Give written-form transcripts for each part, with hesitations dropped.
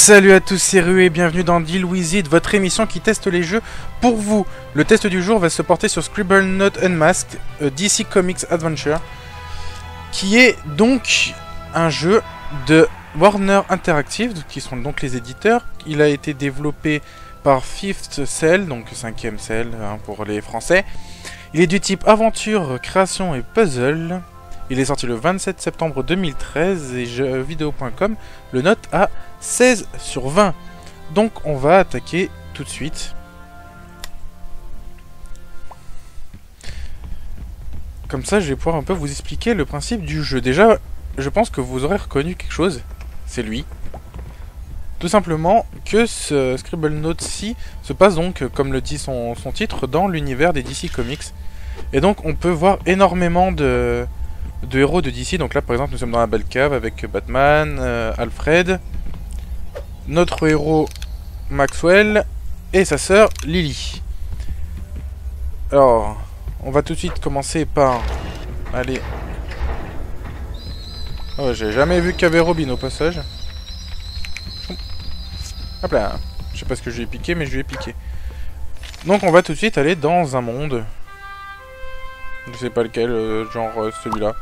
Salut à tous, c'est Rue et bienvenue dans Deal With It, votre émission qui teste les jeux pour vous. Le test du jour va se porter sur Scribblenauts Unmasked, DC Comics Adventure, qui est donc un jeu de Warner Interactive, qui sont donc les éditeurs. Il a été développé par Fifth Cell, donc 5ème Cell pour les Français. Il est du type aventure, création et puzzle. Il est sorti le 27 septembre 2013 et jeuxvideo.com le note à 16 sur 20. Donc on va attaquer tout de suite. Comme ça je vais pouvoir un peu vous expliquer le principe du jeu. Déjà je pense que vous aurez reconnu quelque chose. C'est lui. Tout simplement que ce Scribblenauts-ci se passe donc, comme le dit son titre, dans l'univers des DC Comics. Et donc on peut voir énormément de héros de DC. Donc là par exemple nous sommes dans la Batcave avec Batman, Alfred, notre héros Maxwell et sa sœur Lily. Alors on va tout de suite commencer par aller... Oh, j'ai jamais vu qu'il y avait Robin au passage. Hop là. Je sais pas ce que je lui ai piqué mais je lui ai piqué. Donc on va tout de suite aller dans un monde. Je sais pas lequel, genre celui-là.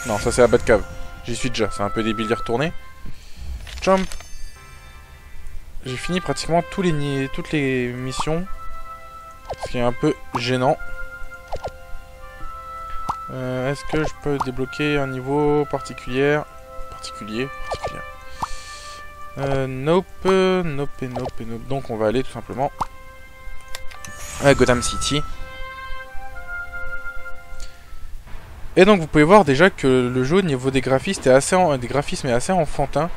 Non, ça c'est la Batcave. J'y suis déjà, c'est un peu débile d'y retourner. Jump. J'ai fini pratiquement toutes les missions. Ce qui est un peu gênant. Est-ce que je peux débloquer un niveau particulier? Nope. Donc on va aller tout simplement à Gotham City. Et donc vous pouvez voir déjà que le jeu au niveau des graphismes est assez enfantin.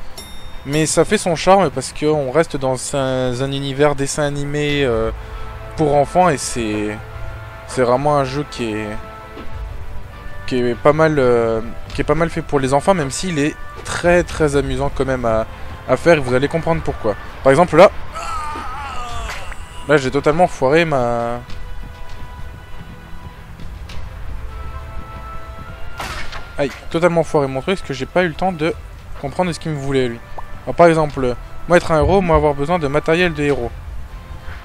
Mais ça fait son charme parce qu'on reste dans un univers dessin animé pour enfants. Et c'est vraiment un jeu qui est pas mal fait pour les enfants. Même s'il est très très amusant quand même à faire. Et vous allez comprendre pourquoi. Par exemple là j'ai totalement foiré ma... Aïe, totalement foiré mon truc parce que j'ai pas eu le temps de comprendre ce qu'il me voulait lui. Alors, par exemple, moi être un héros, moi avoir besoin de matériel de héros.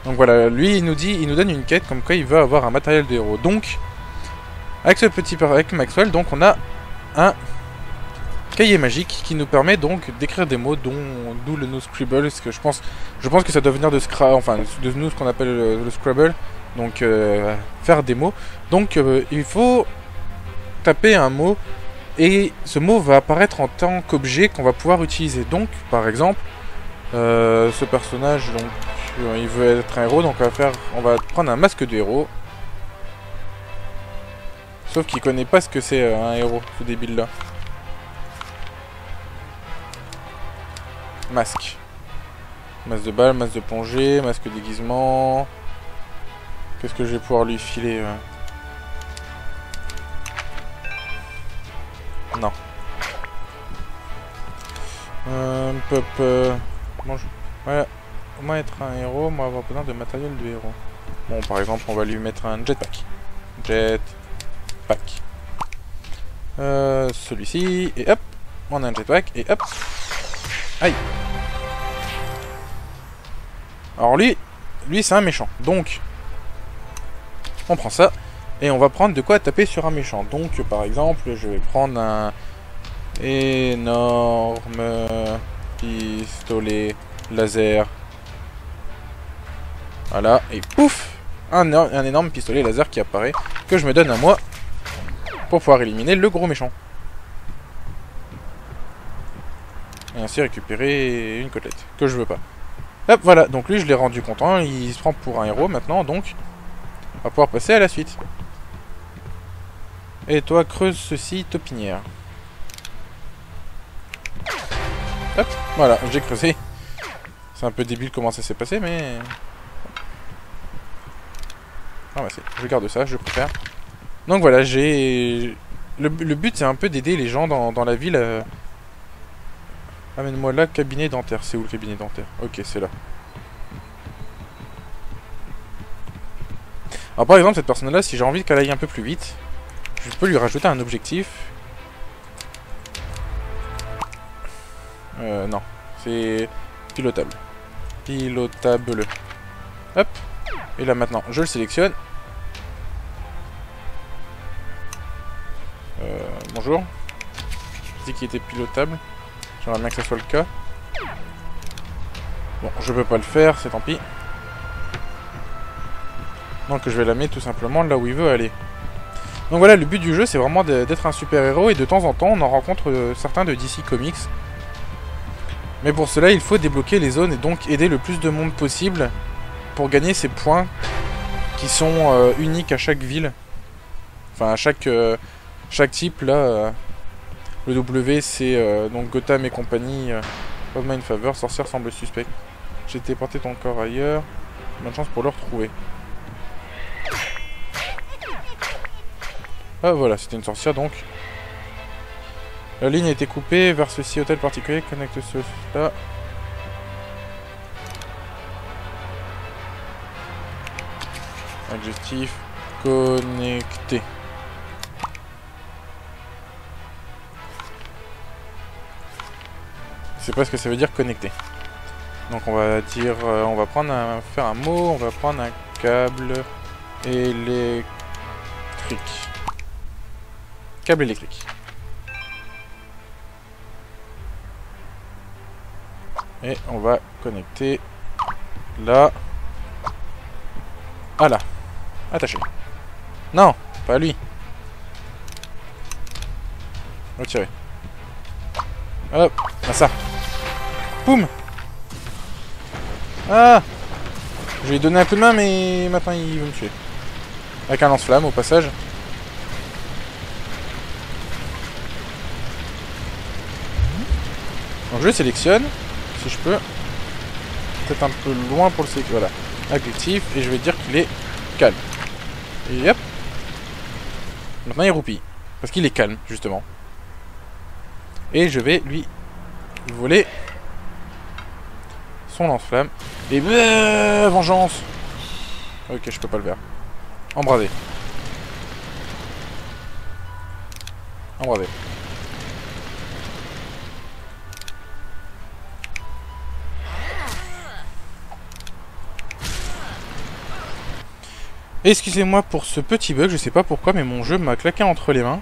Donc voilà, lui il nous donne une quête comme quoi il veut avoir un matériel de héros. Donc, avec Maxwell, donc on a un cahier magique qui nous permet donc d'écrire des mots, d'où le no scribble, parce que je pense que ça doit venir de nous ce qu'on appelle le Scrabble. Donc faire des mots. Donc il faut taper un mot. Et ce mot va apparaître en tant qu'objet qu'on va pouvoir utiliser. Donc, par exemple, ce personnage, donc, il veut être un héros, donc on va prendre un masque de héros. Sauf qu'il connaît pas ce que c'est un héros, ce débile-là. Masque. Masque de balle, masque de plongée, masque de déguisement. Qu'est-ce que je vais pouvoir lui filer Non. Voilà. Comment être un héros, moi avoir besoin de matériel de héros. Bon, par exemple, on va lui mettre un jetpack. Celui-ci, et hop, on a un jetpack, et hop. Aïe. Alors lui c'est un méchant. Donc, on prend ça. Et on va prendre de quoi taper sur un méchant. Donc, par exemple, je vais prendre un énorme pistolet laser. Voilà, et pouf, un énorme pistolet laser qui apparaît, que je me donne à moi, pour pouvoir éliminer le gros méchant. Et ainsi récupérer une côtelette, que je veux pas. Hop, voilà, donc lui je l'ai rendu content, il se prend pour un héros maintenant, donc on va pouvoir passer à la suite. Et toi, creuse ceci, topinière. Hop, voilà, j'ai creusé. C'est un peu débile comment ça s'est passé, mais... Ah bah je garde ça, je préfère. Donc voilà, j'ai... Le but, c'est un peu d'aider les gens dans la ville. Amène-moi là, cabinet dentaire. C'est où le cabinet dentaire? Ok, c'est là. Alors par exemple, cette personne-là, si j'ai envie qu'elle aille un peu plus vite... Je peux lui rajouter un objectif. Non. C'est pilotable. Pilotable. Hop. Et là maintenant, je le sélectionne. Bonjour. Je dis qu'il était pilotable. J'aimerais bien que ça soit le cas. Bon, je peux pas le faire, c'est tant pis. Donc je vais la mettre tout simplement là où il veut aller. Donc voilà, le but du jeu, c'est vraiment d'être un super-héros. Et de temps en temps, on en rencontre certains de DC Comics. Mais pour cela, il faut débloquer les zones et donc aider le plus de monde possible pour gagner ces points qui sont uniques à chaque ville. Enfin, à chaque type, là. Le W, c'est donc Gotham et compagnie. Pas de main faveur, sorcière semble suspect. J'ai téléporté ton corps ailleurs. Bonne chance pour le retrouver. Ah voilà, c'était une sorcière donc. La ligne a été coupée vers ceci hôtel particulier. Connecte cela. Adjectif. Connecté. Je sais pas ce que ça veut dire connecté. Donc on va dire, on va faire un mot, on va prendre un câble électrique. Câble électrique. Et on va connecter là. Ah là. Attaché. Non, pas lui. Retirer. Hop, ah ça. Boum. Ah. Je lui ai donné un coup de main, mais maintenant il veut me tuer. Avec un lance-flamme au passage. Donc je sélectionne, si je peux. Peut-être un peu loin pour le sélectionner. Voilà. Adjectif, et je vais dire qu'il est calme. Et hop. Maintenant il roupille. Parce qu'il est calme, justement. Et je vais lui voler son lance-flamme. Et vengeance. Ok, je peux pas le faire. Embrasé. Embrasé. Excusez-moi pour ce petit bug, je sais pas pourquoi, mais mon jeu m'a claqué entre les mains.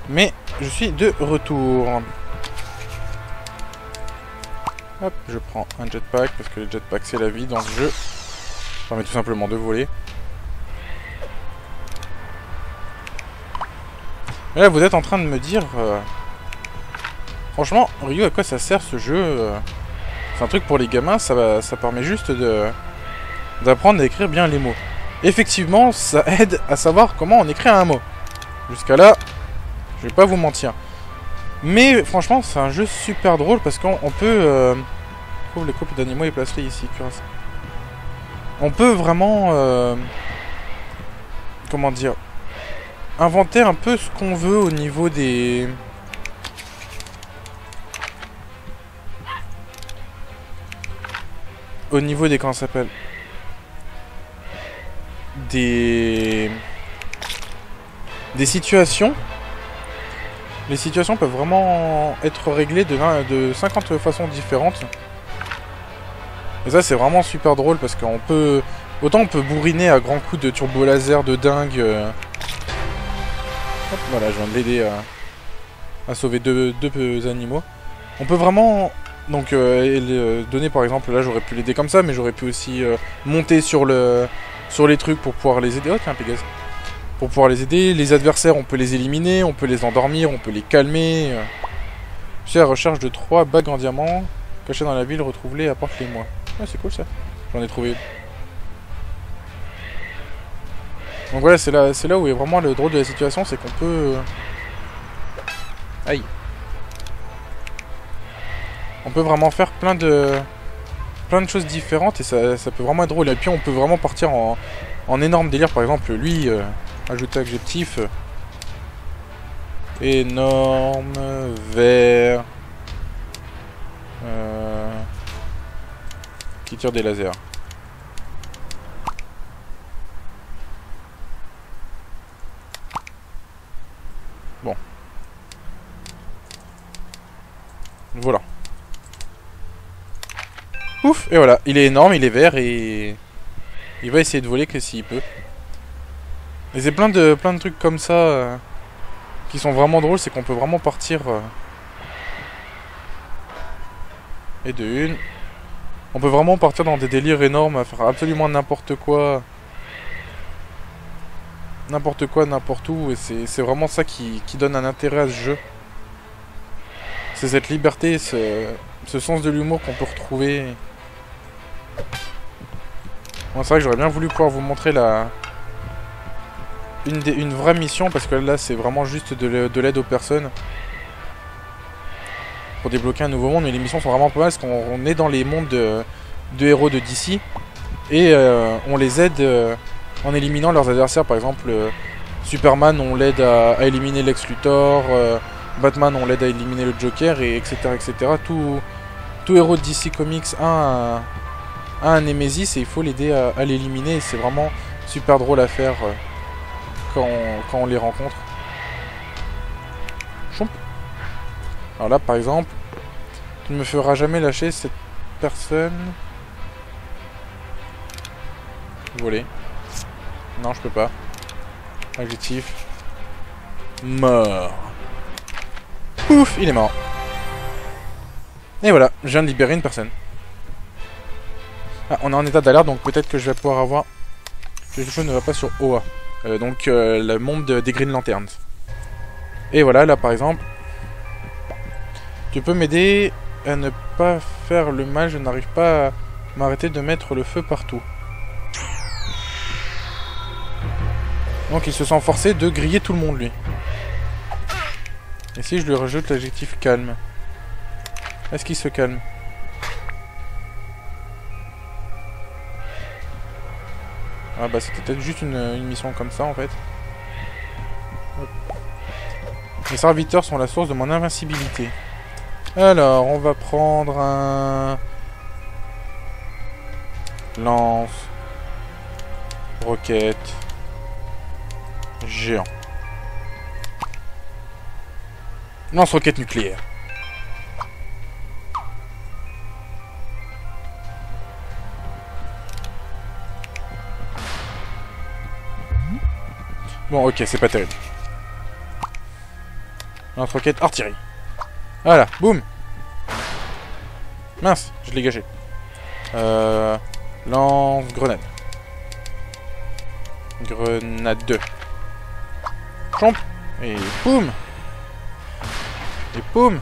Mais je suis de retour. Hop, je prends un jetpack, parce que le jetpack c'est la vie dans ce jeu. Ça permet tout simplement de voler. Et là vous êtes en train de me dire... Franchement, Ryu, à quoi ça sert ce jeu C'est un truc pour les gamins, ça permet juste d'apprendre à écrire bien les mots. Effectivement, ça aide à savoir comment on écrit un mot. Jusqu'à là, je vais pas vous mentir. Mais franchement, c'est un jeu super drôle parce qu'on peut... trouve les couples d'animaux et place-les ici, cuirasse. On peut vraiment... comment dire, inventer un peu ce qu'on veut au niveau des... comment ça s'appelle, des situations. Les situations peuvent vraiment être réglées de 50 façons différentes. Et ça c'est vraiment super drôle parce qu'on peut... Autant on peut bourriner à grands coups de turbo laser de dingue. Hop, voilà, je viens de l'aider à sauver deux animaux. On peut vraiment... Donc donner par exemple, là j'aurais pu l'aider comme ça, mais j'aurais pu aussi monter sur les trucs pour pouvoir les aider. Oh tiens, Pégase. Pour pouvoir les aider. Les adversaires, on peut les éliminer, on peut les endormir, on peut les calmer. J'ai la recherche de 3 bagues en diamant cachées dans la ville, retrouve-les, apporte-les-moi. Ouais, c'est cool ça. J'en ai trouvé une. Donc voilà, c'est là où est vraiment le drôle de la situation, c'est qu'on peut... Aïe. On peut vraiment faire plein de choses différentes et ça peut vraiment être drôle. Et puis on peut vraiment partir en énorme délire. Par exemple, lui, ajouter adjectif. Énorme, vert. Qui tire des lasers. Bon. Voilà. Ouf, et voilà, il est énorme, il est vert et il va essayer de voler que s'il peut. Et c'est plein de trucs comme ça qui sont vraiment drôles, c'est qu'on peut vraiment partir et de une. On peut vraiment partir dans des délires énormes, à faire absolument n'importe quoi. N'importe quoi, n'importe où, et c'est vraiment ça qui donne un intérêt à ce jeu. C'est cette liberté, ce sens de l'humour qu'on peut retrouver. Bon, c'est vrai que j'aurais bien voulu pouvoir vous montrer une vraie mission, parce que là c'est vraiment juste de l'aide aux personnes. Pour débloquer un nouveau monde, mais les missions sont vraiment pas mal, parce qu'on est dans les mondes de héros de DC. Et on les aide en éliminant leurs adversaires. Par exemple, Superman, on l'aide à éliminer Lex Luthor. Batman, on l'aide à éliminer le Joker, et etc. etc. Tout héros de DC Comics a un Nemesis et il faut l'aider à l'éliminer. C'est vraiment super drôle à faire quand on les rencontre. Chomp. Alors là, par exemple, tu ne me feras jamais lâcher cette personne. Voler. Non, je peux pas. Adjectif. Mort. Pouf, il est mort. Et voilà, je viens de libérer une personne. Ah, on est en état d'alerte, donc peut-être que je vais pouvoir avoir... Quelque chose ne va pas sur OA. Donc le monde des Green Lanterns. Et voilà, là par exemple... Tu peux m'aider à ne pas faire le mal, je n'arrive pas à m'arrêter de mettre le feu partout. Donc il se sent forcé de griller tout le monde, lui. Et si je lui rajoute l'adjectif calme? Est-ce qu'il se calme? Ah bah c'était peut-être juste une mission comme ça en fait. Hop. Les serviteurs sont la source de mon invincibilité. Alors, on va prendre un... Lance. Roquette. Géant. Lance-roquette nucléaire. Bon, ok, c'est pas terrible. Lance-roquette artillerie. Voilà, boum. Mince, je l'ai gâché. Lance-grenade. Grenade 2. Chomp. Et boum. Et boum.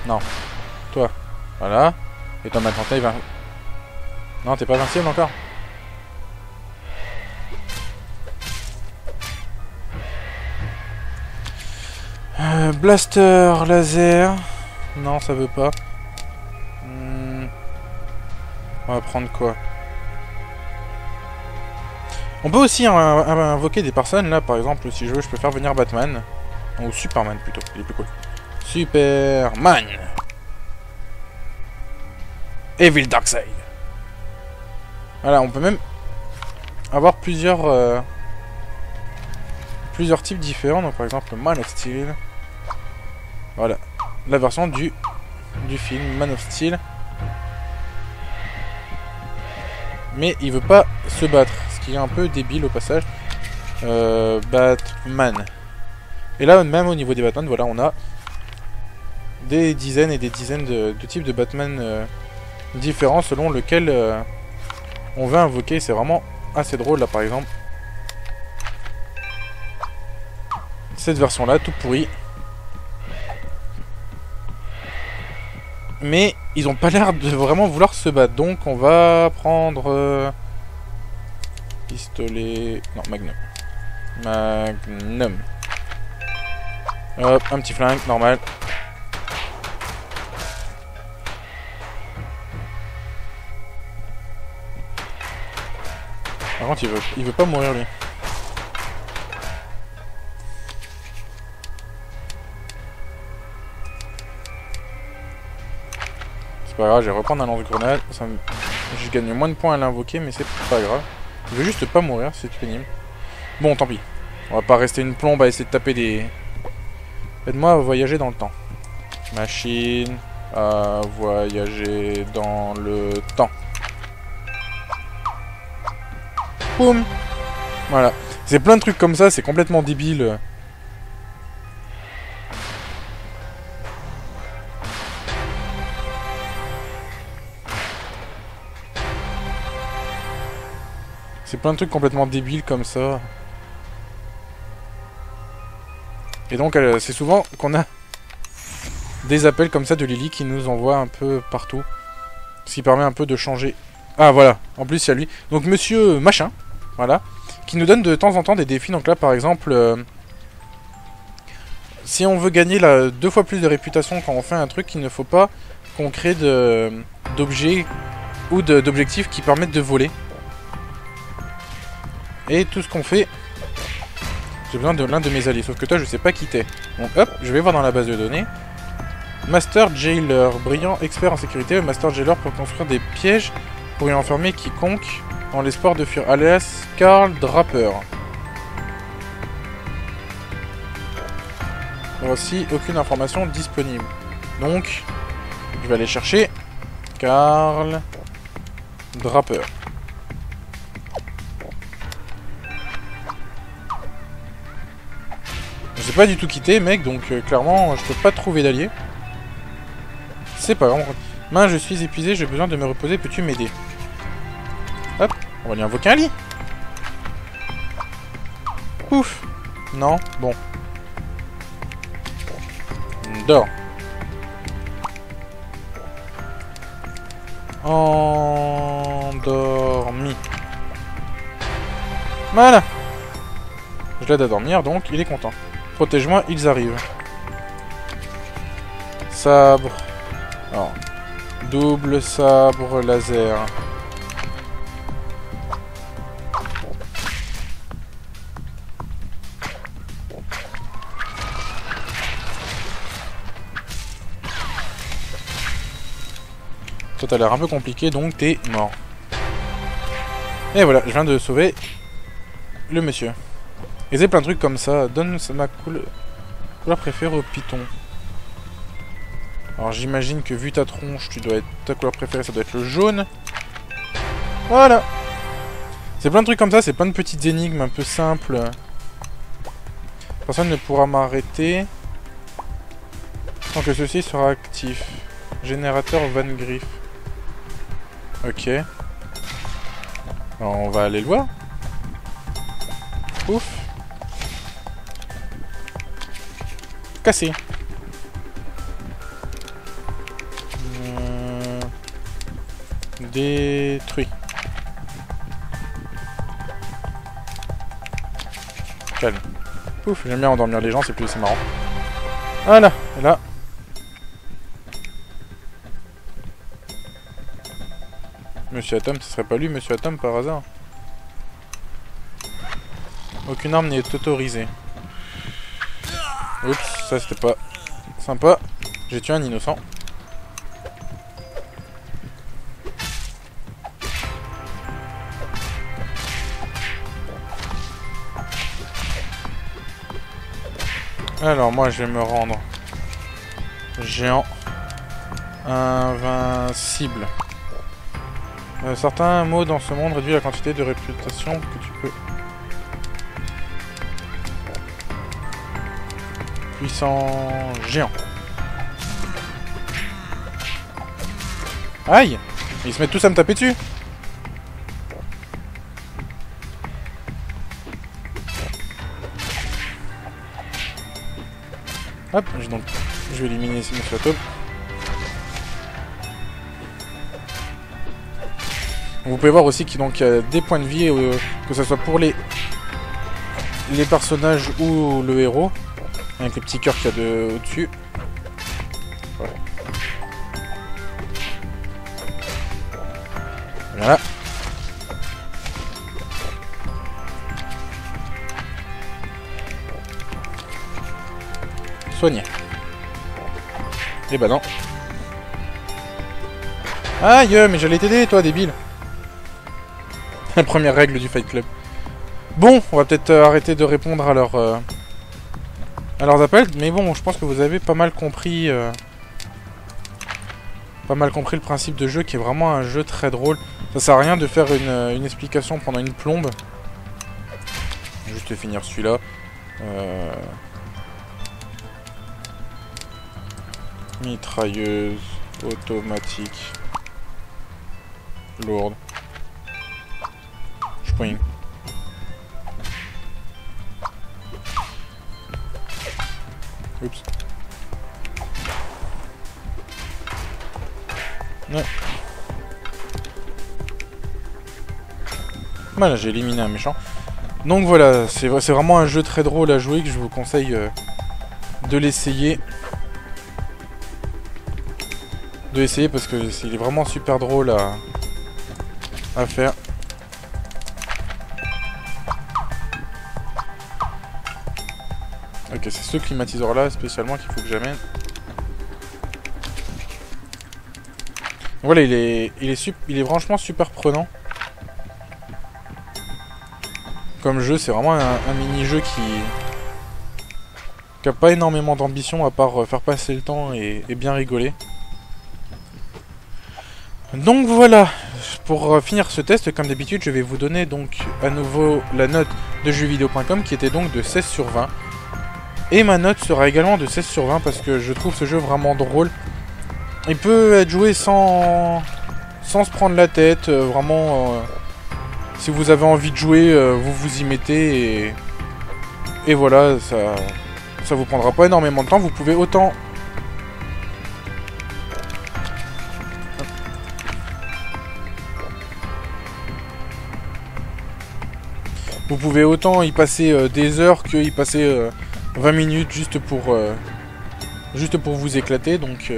Non. Toi. Voilà. Et toi maintenant, t'es Non, t'es pas invincible encore. Blaster laser. Non, ça veut pas. On va prendre quoi? On peut aussi invoquer des personnes, là, par exemple, si je veux, je peux faire venir Batman. Ou Superman, plutôt, il est plus cool. Superman. Evil Darkseid. Voilà, on peut même avoir plusieurs types différents. Donc, par exemple, Man of Steel. Voilà, la version du film Man of Steel. Mais il veut pas se battre, ce qui est un peu débile au passage. Batman. Et là, même au niveau des Batman, voilà, on a des dizaines et des dizaines de types de Batman différents selon lequel on veut invoquer. C'est vraiment assez drôle, là, par exemple. Cette version-là, tout pourri. Mais ils ont pas l'air de vraiment vouloir se battre. Donc on va prendre... pistolet... Non, Magnum. Magnum. Hop, un petit flingue, normal. Par contre, il veut pas mourir, lui. C'est pas grave, je vais reprendre un lance-grenade. Je gagne moins de points à l'invoquer, mais c'est pas grave. Je veux juste pas mourir, c'est pénible. Bon, tant pis. On va pas rester une plombe à essayer de taper des... Aide-moi à voyager dans le temps. Machine à voyager dans le temps. Boum. Voilà. C'est plein de trucs comme ça, c'est complètement débile. C'est plein de trucs complètement débiles comme ça. Et donc c'est souvent qu'on a des appels comme ça de Lily qui nous envoie un peu partout. Ce qui permet un peu de changer. Ah voilà, en plus il y a lui. Donc monsieur machin, voilà, qui nous donne de temps en temps des défis. Donc là par exemple, si on veut gagner 2 fois plus de réputation quand on fait un truc, il ne faut pas qu'on crée d'objets ou d'objectifs qui permettent de voler. Et tout ce qu'on fait, j'ai besoin de l'un de mes alliés, sauf que toi je sais pas qui t'es. Donc hop, je vais voir dans la base de données. Master Jailer, brillant expert en sécurité, le Master Jailer peut construire des pièges pour y enfermer quiconque en l'espoir de fuir, alias Carl Draper. Voici aucune information disponible. Donc, je vais aller chercher Carl Draper. Je sais pas du tout qui t'es, mec, donc clairement, je peux pas trouver d'allié. C'est pas grave. Mince, je suis épuisé, j'ai besoin de me reposer, peux-tu m'aider? Hop, on va lui invoquer un lit. Ouf. Non, bon. Dors. Endormi. Voilà. Je l'aide à dormir, donc il est content. Protège-moi, ils arrivent. Sabre. Alors, double sabre laser. Toi, t'as l'air un peu compliqué, donc t'es mort. Et voilà, je viens de sauver le monsieur. Et c'est plein de trucs comme ça. Donne ma couleur préférée au python. Alors j'imagine que vu ta tronche, ta couleur préférée, ça doit être le jaune. Voilà. C'est plein de trucs comme ça, c'est plein de petites énigmes un peu simples. Personne ne pourra m'arrêter tant que ceci sera actif. Générateur Van Griff. Ok. Alors, on va aller le voir. Ouf. Cassé. Détruit. Calme. Ouf, j'aime bien endormir les gens, c'est marrant. Voilà, et là. Monsieur Atom, ce serait pas lui, Monsieur Atom, par hasard? Aucune arme n'est autorisée. Oups, ça c'était pas sympa. J'ai tué un innocent. Alors moi je vais me rendre géant invincible. Certains mots dans ce monde réduisent la quantité de réputation que tu peux. Puissant géant. Aïe! Ils se mettent tous à me taper dessus. Hop, donc je vais éliminer ces monsieur Atom. Vous pouvez voir aussi qu'il y a des points de vie, que ce soit pour les personnages ou le héros, avec les petits cœurs qu'il y a au-dessus. Voilà. Voilà. Soigner. Eh ben non. Aïe, mais j'allais t'aider, toi, débile. La première règle du Fight Club. Bon, on va peut-être arrêter de répondre à leurs appels. Mais bon, je pense que vous avez pas mal compris pas mal compris le principe de jeu qui est vraiment un jeu très drôle. Ça sert à rien de faire une explication pendant une plombe. Juste finir celui-là. Mitrailleuse automatique lourde. Spring. Oups. Ouais. Voilà, j'ai éliminé un méchant. Donc voilà, c'est vraiment un jeu très drôle à jouer que je vous conseille de l'essayer. Parce que il est vraiment super drôle à faire. Ok, c'est ce climatiseur là spécialement qu'il faut que j'amène. Voilà, il est franchement super prenant. Comme jeu, c'est vraiment un mini-jeu qui a pas énormément d'ambition à part faire passer le temps et bien rigoler. Donc voilà, pour finir ce test, comme d'habitude, je vais vous donner donc à nouveau la note de jeuxvideo.com qui était donc de 16 sur 20. Et ma note sera également de 16 sur 20 parce que je trouve ce jeu vraiment drôle. Il peut être joué sans se prendre la tête, vraiment... si vous avez envie de jouer, vous vous y mettez et voilà, ça vous prendra pas énormément de temps. Vous pouvez autant... Vous pouvez autant y passer des heures que y passer 20 minutes juste pour vous éclater. Donc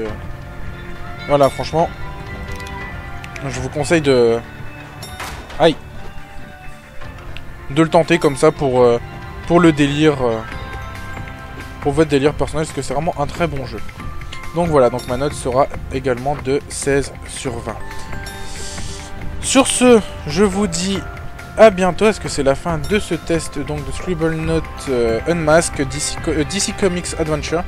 voilà, franchement, je vous conseille de le tenter comme ça pour le délire, pour votre délire personnel, parce que c'est vraiment un très bon jeu. Donc voilà, donc ma note sera également de 16 sur 20. Sur ce, je vous dis à bientôt, est-ce que c'est la fin de ce test donc de Scribblenauts Unmasked DC Comics Adventure.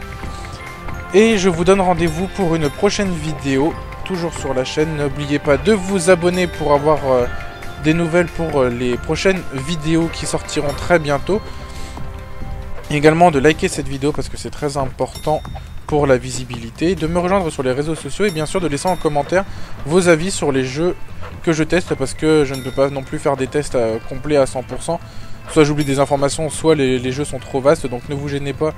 Et je vous donne rendez-vous pour une prochaine vidéo, toujours sur la chaîne. N'oubliez pas de vous abonner pour avoir des nouvelles pour les prochaines vidéos qui sortiront très bientôt. Et également de liker cette vidéo parce que c'est très important pour la visibilité. De me rejoindre sur les réseaux sociaux et bien sûr de laisser en commentaire vos avis sur les jeux que je teste, parce que je ne peux pas non plus faire des tests complets à 100%. Soit j'oublie des informations, soit les jeux sont trop vastes, donc ne vous gênez pas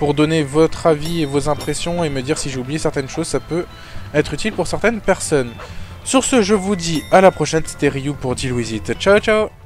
pour donner votre avis et vos impressions et me dire si j'ai oublié certaines choses, ça peut être utile pour certaines personnes. Sur ce, je vous dis à la prochaine, c'était Ryu pour Deal With It. Ciao ciao.